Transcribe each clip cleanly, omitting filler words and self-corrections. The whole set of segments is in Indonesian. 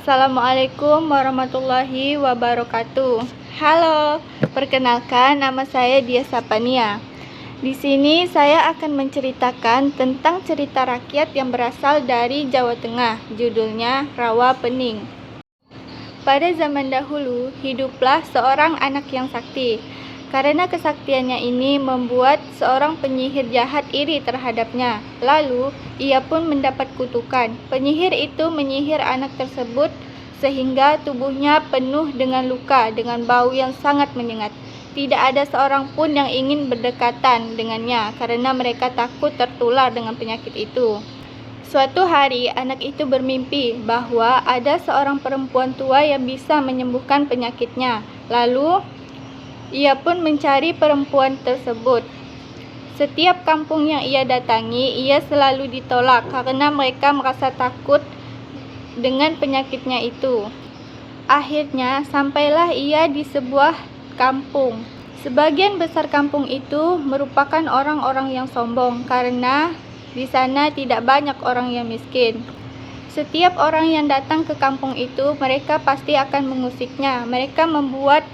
Assalamualaikum warahmatullahi wabarakatuh. Halo, perkenalkan nama saya Dia Sapania. Di sini saya akan menceritakan tentang cerita rakyat yang berasal dari Jawa Tengah. Judulnya Rawa Pening. Pada zaman dahulu, hiduplah seorang anak yang sakti. Karena kesaktiannya ini membuat seorang penyihir jahat iri terhadapnya. Lalu, ia pun mendapat kutukan. Penyihir itu menyihir anak tersebut sehingga tubuhnya penuh dengan luka, dengan bau yang sangat menyengat. Tidak ada seorang pun yang ingin berdekatan dengannya karena mereka takut tertular dengan penyakit itu. Suatu hari, anak itu bermimpi bahwa ada seorang perempuan tua yang bisa menyembuhkan penyakitnya. Lalu, ia pun mencari perempuan tersebut. Setiap kampung yang ia datangi, ia selalu ditolak karena mereka merasa takut dengan penyakitnya itu. Akhirnya, sampailah ia di sebuah kampung. Sebagian besar kampung itu merupakan orang-orang yang sombong karena di sana tidak banyak orang yang miskin. Setiap orang yang datang ke kampung itu, mereka pasti akan mengusiknya. Mereka membuat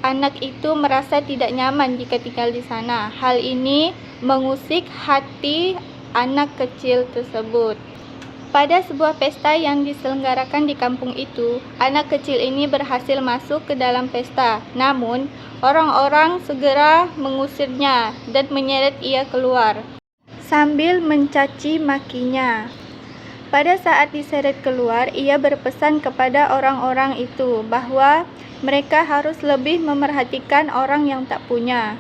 anak itu merasa tidak nyaman jika tinggal di sana. Hal ini mengusik hati anak kecil tersebut. Pada sebuah pesta yang diselenggarakan di kampung itu, anak kecil ini berhasil masuk ke dalam pesta. Namun, orang-orang segera mengusirnya dan menyeret ia keluar sambil mencaci makinya. Pada saat diseret keluar, ia berpesan kepada orang-orang itu bahwa mereka harus lebih memerhatikan orang yang tak punya.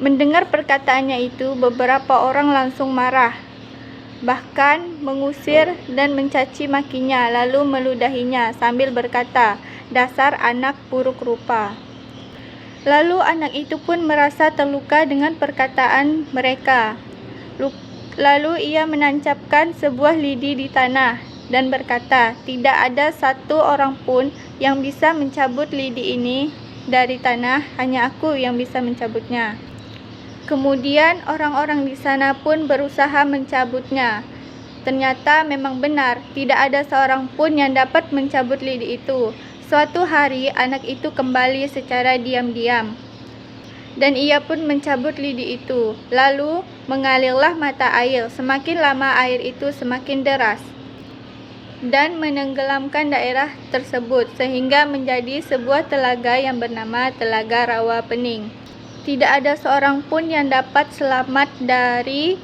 Mendengar perkataannya itu, beberapa orang langsung marah, bahkan mengusir dan mencaci makinya, lalu meludahinya sambil berkata, "Dasar anak buruk rupa." Lalu anak itu pun merasa terluka dengan perkataan mereka. Lalu ia menancapkan sebuah lidi di tanah dan berkata, "Tidak ada satu orang pun yang bisa mencabut lidi ini dari tanah, hanya aku yang bisa mencabutnya." Kemudian orang-orang di sana pun berusaha mencabutnya. Ternyata memang benar, tidak ada seorang pun yang dapat mencabut lidi itu. Suatu hari anak itu kembali secara diam-diam, dan ia pun mencabut lidi itu. Lalu mengalirlah mata air. Semakin lama air itu semakin deras dan menenggelamkan daerah tersebut sehingga menjadi sebuah telaga yang bernama Telaga Rawa Pening. Tidak ada seorang pun yang dapat selamat dari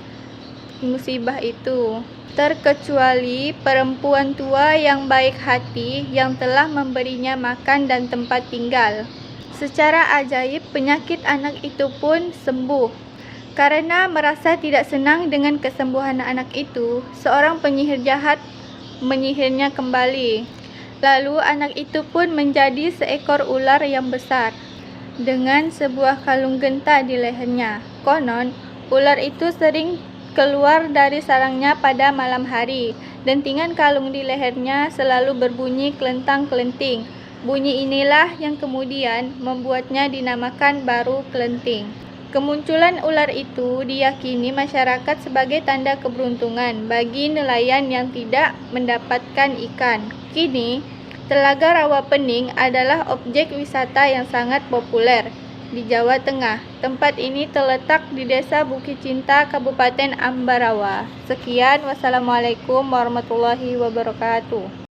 musibah itu, terkecuali perempuan tua yang baik hati yang telah memberinya makan dan tempat tinggal. Secara ajaib, penyakit anak itu pun sembuh. Karena merasa tidak senang dengan kesembuhan anak itu, seorang penyihir jahat menyihirnya kembali. Lalu anak itu pun menjadi seekor ular yang besar dengan sebuah kalung genta di lehernya. Konon, ular itu sering keluar dari sarangnya pada malam hari, dentingan kalung di lehernya selalu berbunyi kelentang-kelenting. Bunyi inilah yang kemudian membuatnya dinamakan Baru Kelenting. Kemunculan ular itu diyakini masyarakat sebagai tanda keberuntungan bagi nelayan yang tidak mendapatkan ikan. Kini, Telaga Rawa Pening adalah objek wisata yang sangat populer di Jawa Tengah. Tempat ini terletak di Desa Bukit Cinta, Kabupaten Ambarawa. Sekian, wassalamualaikum warahmatullahi wabarakatuh.